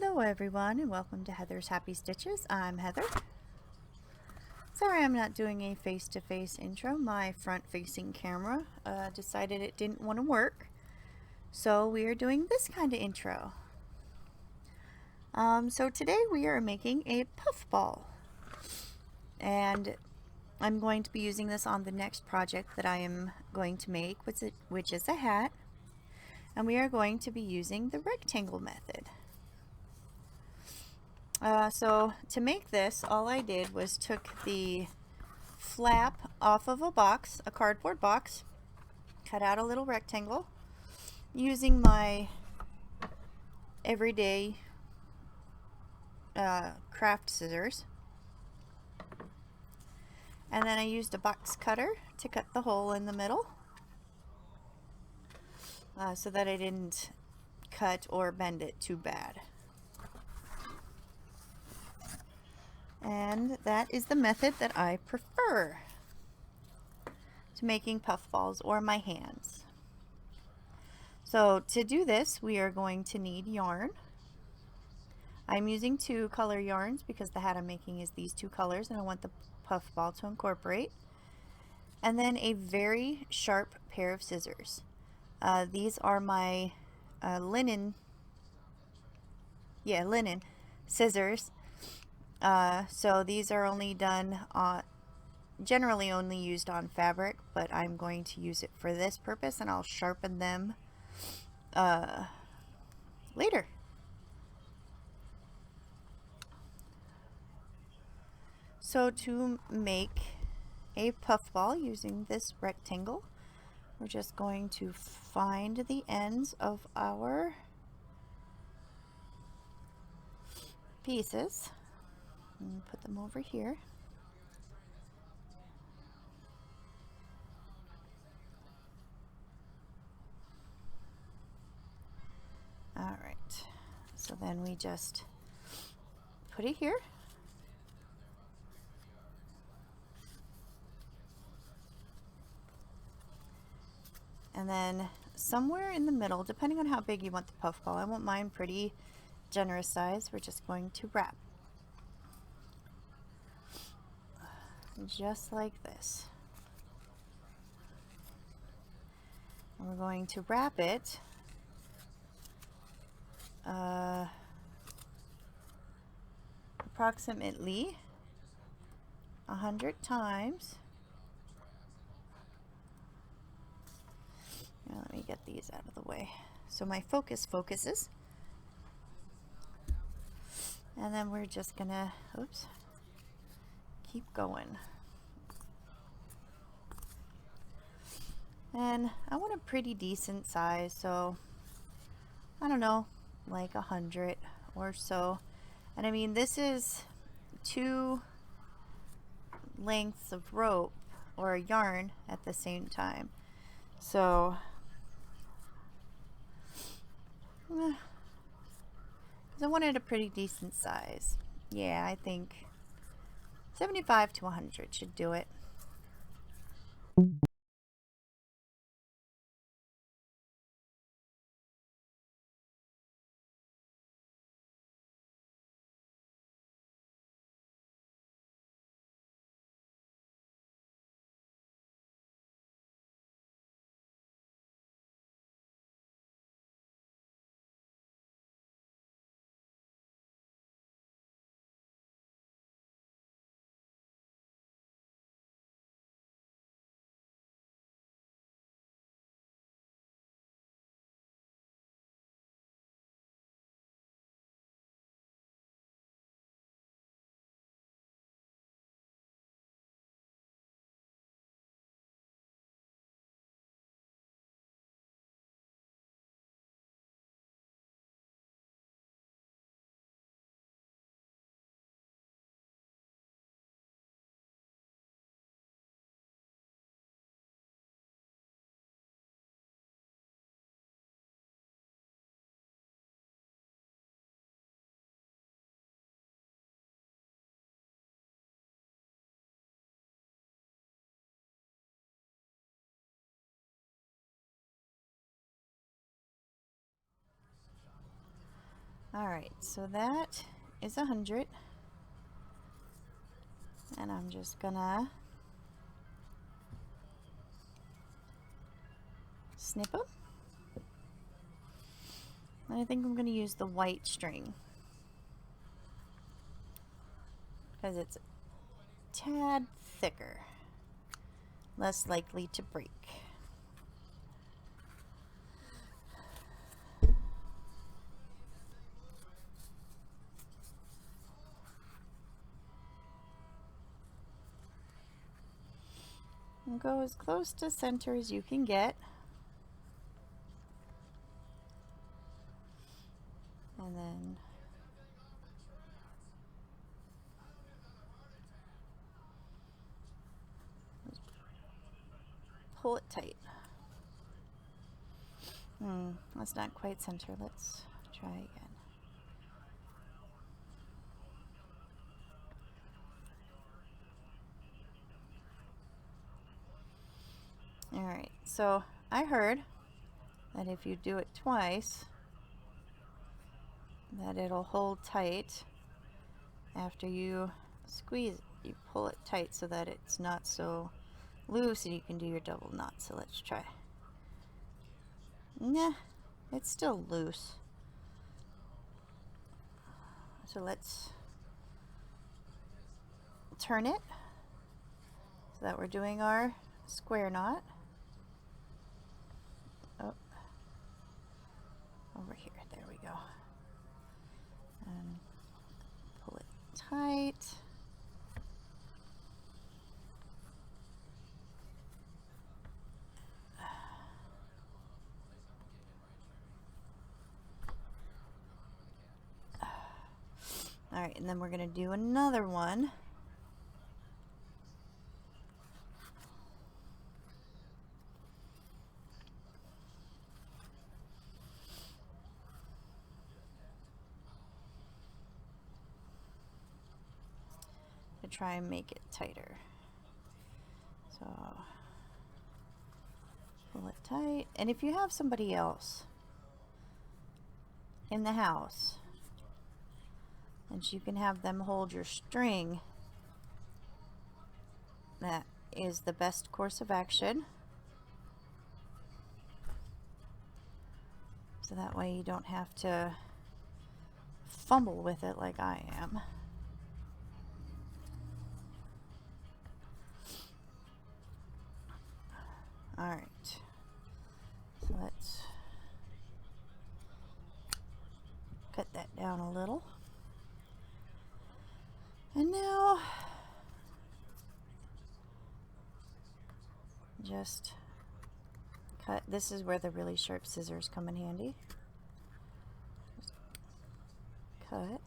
Hello everyone and welcome to Heather's Happy Stitches. I'm Heather. Sorry I'm not doing a face-to-face intro. My front-facing camera decided it didn't want to work. So we are doing this kind of intro. So today we are making a puff ball. And I'm going to be using this on the next project that I am going to make, which is a hat. And we are going to be using the rectangle method. So to make this, all I did was took the flap off of a box, a cardboard box, cut out a little rectangle using my everyday craft scissors. And then I used a box cutter to cut the hole in the middle so that I didn't cut or bend it too bad. And that is the method that I prefer to making puff balls or my hands. So to do this, we are going to need yarn. I'm using 2 color yarns because the hat I'm making is these 2 colors and I want the puff ball to incorporate. And then a very sharp pair of scissors. These are my linen scissors. So these are only done generally only used on fabric, but I'm going to use it for this purpose and I'll sharpen them later. So to make a puff ball using this rectangle, we're just going to find the ends of our pieces and put them over here. All right, so then we just put it here. And then somewhere in the middle, depending on how big you want the puff ball, I want mine pretty generous size, we're just going to wrap. Just like this. And we're going to wrap it approximately 100 times. Now let me get these out of the way so my focus focuses. And then we're just gonna, oops, keep going. And I want a pretty decent size, so I don't know, like 100 or so. And I mean, this is 2 lengths of rope or yarn at the same time. So I wanted a pretty decent size. Yeah, I think 75 to 100 should do it. Alright, so that is 100. And I'm just gonna snip them. And I think I'm gonna use the white string because it's a tad thicker, less likely to break. And go as close to center as you can get. And then pull it tight. That's not quite center. Let's try again. Alright, so I heard that if you do it twice, that it'll hold tight after you squeeze it. You pull it tight so that it's not so loose and you can do your double knot. So let's try. Nah, it's still loose. So let's turn it so that we're doing our square knot. Oh, over here, there we go. And pull it tight. Alright, and then we're going to do another one. To try and make it tighter. So pull it tight. And if you have somebody else in the house, and you can have them hold your string, that is the best course of action. So that way you don't have to fumble with it like I am. Alright, so let's cut that down a little. And now just cut. This is where the really sharp scissors come in handy. Just cut.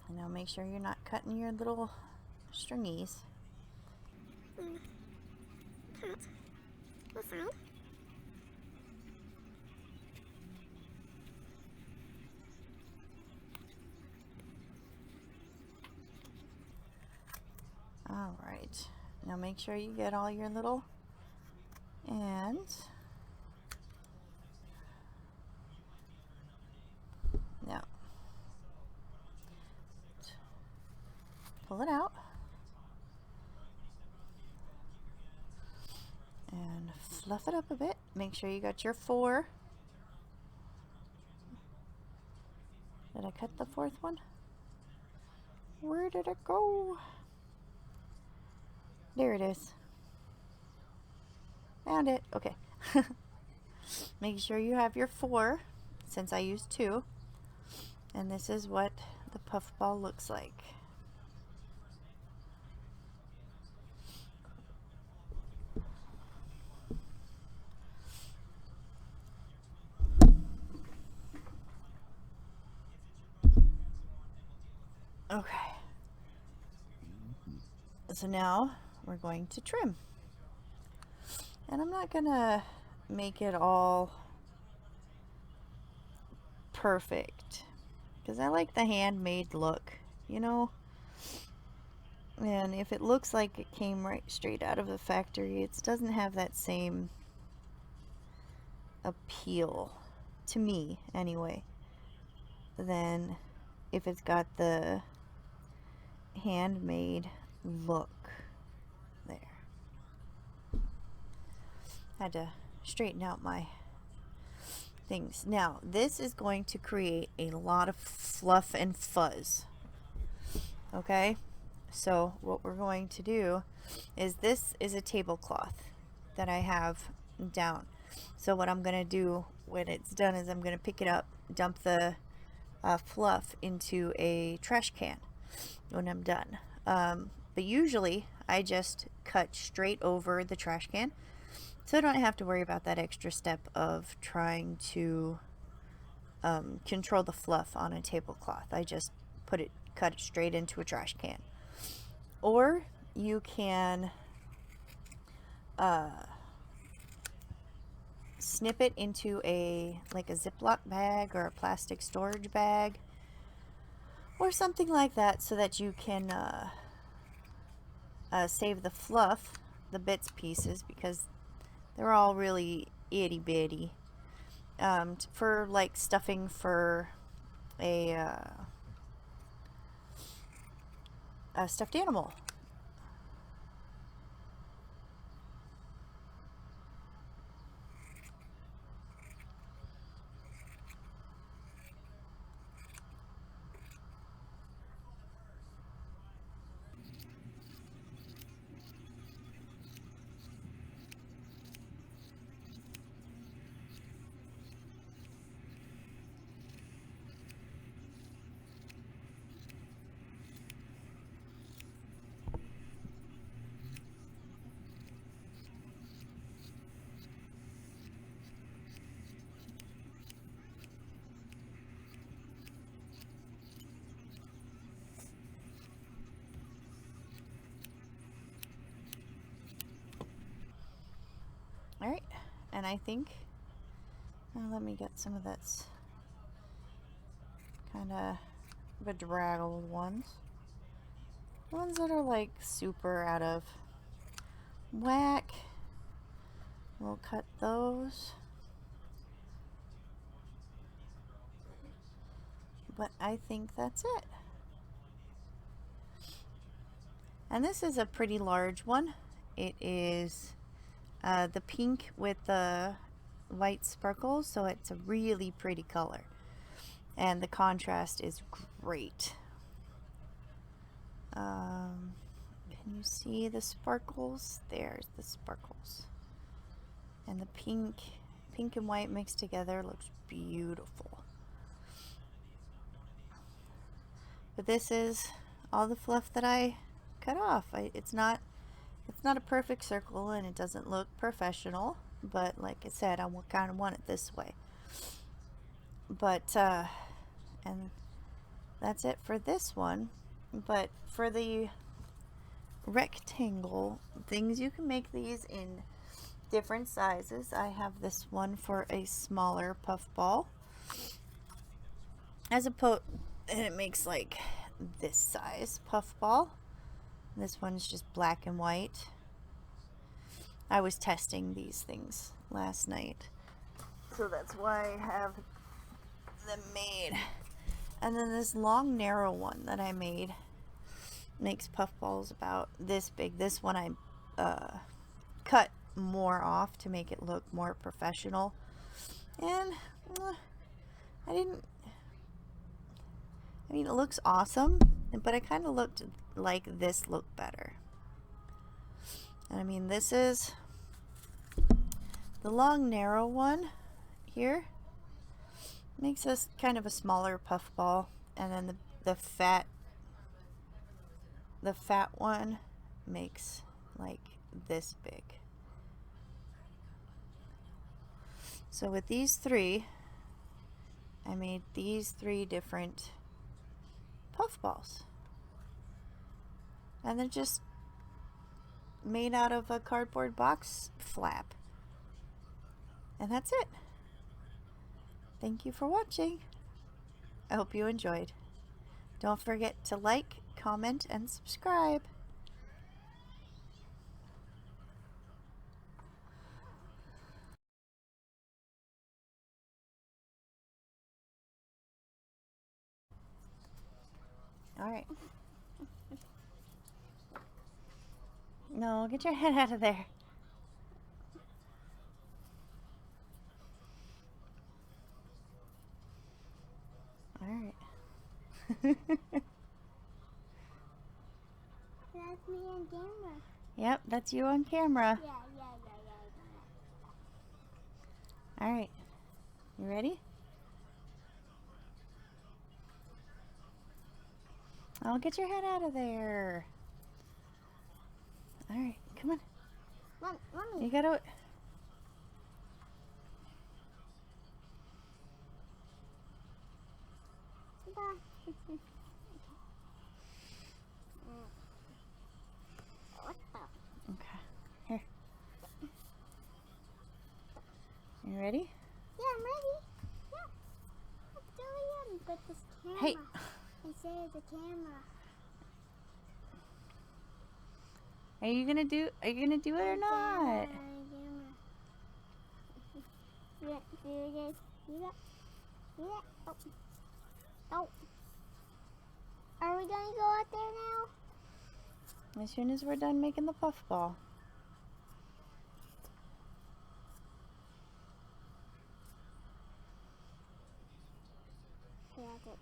And now make sure you're not cutting your little stringies. Cut the side. Alright, now make sure you get all your little ends. Now, pull it out. And fluff it up a bit. Make sure you got your 4. Did I cut the 4th one? Where did it go? There it is. Found it. Okay. Make sure you have your 4, since I used 2. And this is what the puff ball looks like. Okay. So now we're going to trim. And I'm not gonna make it all perfect because I like the handmade look, you know. And if it looks like it came right straight out of the factory, it doesn't have that same appeal to me anyway than if it's got the handmade look there. Had to straighten out my things. Now, this is going to create a lot of fluff and fuzz. Okay? So, what we're going to do is this is a tablecloth that I have down. So, what I'm going to do when it's done is I'm going to pick it up, dump the fluff into a trash can when I'm done. But usually, I just cut straight over the trash can. So I don't have to worry about that extra step of trying to control the fluff on a tablecloth. I just cut it straight into a trash can. Or you can snip it into like a Ziploc bag or a plastic storage bag or something like that, so that you can save the fluff, the bits pieces, because they're all really itty bitty, for like stuffing for a stuffed animal. All right, and I think let me get some of that's kind of bedraggled ones that are like super out of whack. We'll cut those, but I think that's it. And this is a pretty large one. It is the pink with the white sparkles, so it's a really pretty color. And the contrast is great. Can you see the sparkles? There's the sparkles. And the pink and white mixed together looks beautiful. But this is all the fluff that I cut off. It's not a perfect circle and it doesn't look professional, but like I said, I kind of want it this way. But and that's it for this one. But for the rectangle things, you can make these in different sizes. I have this one for a smaller puff ball, and it makes like this size puff ball. This one's just black and white. I was testing these things last night, so that's why I have them made. And then this long narrow one that I made makes puff balls about this big. This one I cut more off to make it look more professional, and I mean, it looks awesome, but I kind of looked like this looked better. And I mean, this is the long narrow one here, makes us kind of a smaller puff ball, and then the fat one makes like this big. So with these three, I made these 3 different puff balls, and they're just made out of a cardboard box flap, and that's it. Thank you for watching. I hope you enjoyed. Don't forget to like, comment, and subscribe. All right. No, get your head out of there. All right. That's me on camera. Yep, that's you on camera. Yeah. All right. You ready? I'll get your head out of there. All right, come on. Mommy. You gotta. What the? Okay. Here. You ready? Yeah, I'm ready. Yeah. Let's go in. But this camera. Hey. I say the camera. Are you gonna do it or not? Oh. Are we gonna go out there now? As soon as we're done making the puffball. Yeah, that's it.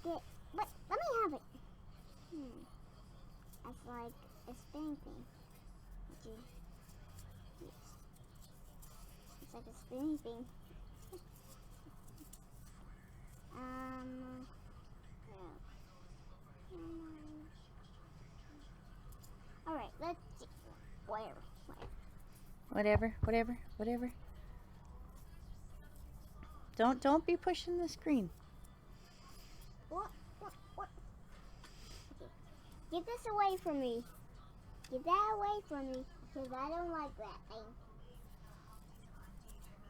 Alright. Wait, let me have it. That's like a spinning thing. Yes. It's like a spinning thing. Yeah. Alright, let's see. Whatever. Don't be pushing the screen. What? Okay. Get this away from me. Get that away from me, because I don't like that thing.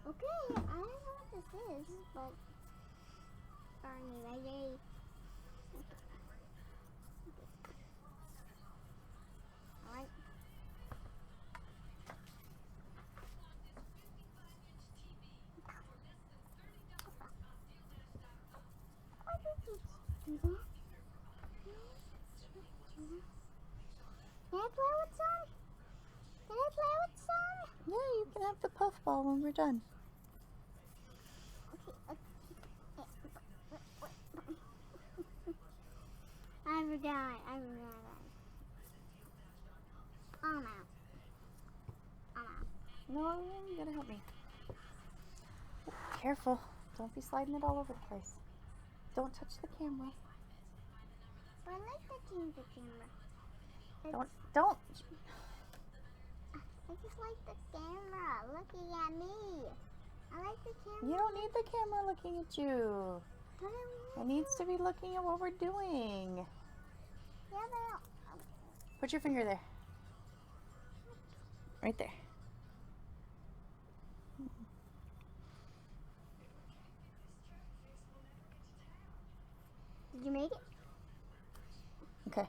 Okay, I don't know what this is, but are you ready? Okay. Alright. Why did you do that? Can I play with some? Yeah, you can have the puffball when we're done. Okay. I forgot. I'm out. No, you gotta help me. Careful. Don't be sliding it all over the place. Don't touch the camera. I like touching the camera. Don't. I just like the camera looking at me. I like the camera. You don't need the camera looking at you. It needs to be looking at what we're doing. Yeah, but Put your finger there. Right there. did you make it? Okay.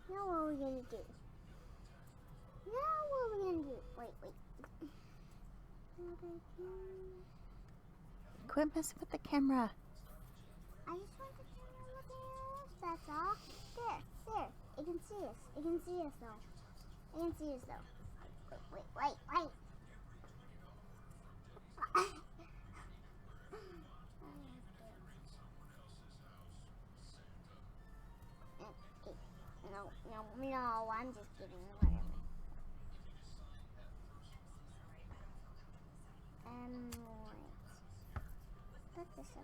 Now what are we gonna do? Wait. Quit messing with the camera. I just want the camera looking at us, that's all. There. It can see us. It can see us though. Wait. No, I'm just kidding. Whatever. Wait. Put this in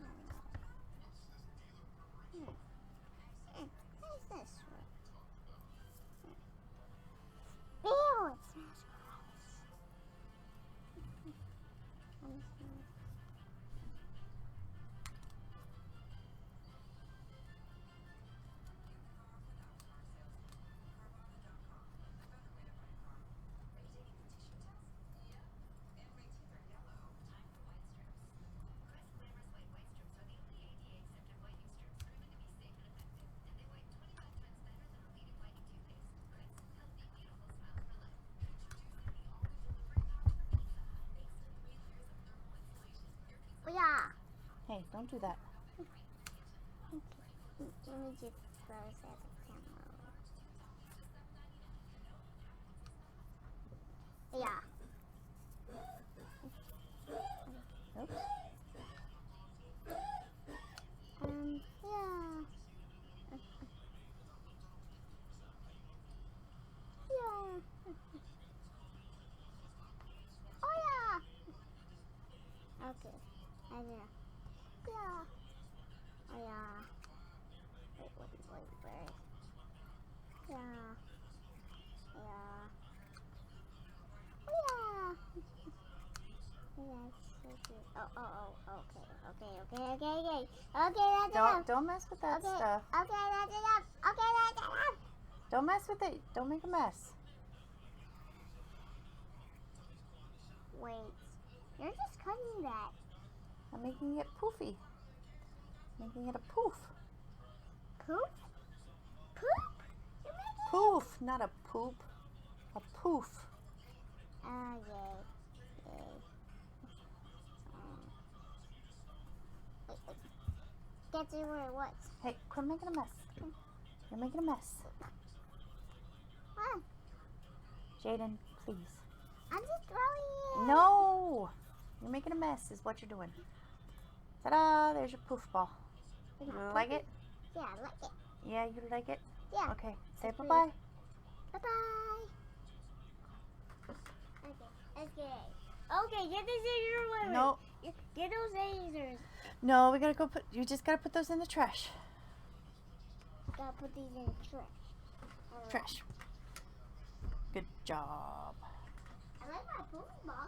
What's this? Ew, it smells gross. Hey, don't do that. Okay. Let me just throw this at the camera. Yeah. Oops. Yeah. Yeah. Oh, yeah. Okay. I know. Yeah. Oh, yeah. Wait. Yeah. Yeah. Oh, yeah. Yeah, so cute. Oh, okay. Okay, that's enough. Don't mess with that Okay, stuff. okay, that's enough. Okay, that's enough. Don't mess with it. Don't make a mess. Wait, you're just cutting that. I'm making it poofy. Making it a poof. Poop? Poop? You're making Poof, not a poop. A poof. Yay. Get to where it was. Hey, quit making a mess. You're making a mess. Huh? Jaden, please. I'm just throwing it. No! You're making a mess is what you're doing. Ta-da! There's your poof ball. You like it? Yeah, I like it. Yeah, you like it? Yeah. Okay, say That's bye-bye. Bye-bye. Okay. Okay, get the scissors away. No. Get those scissors. No, we gotta go you just gotta put those in the trash. Gotta put these in the trash. Trash. Good job. I like my Pom Pom.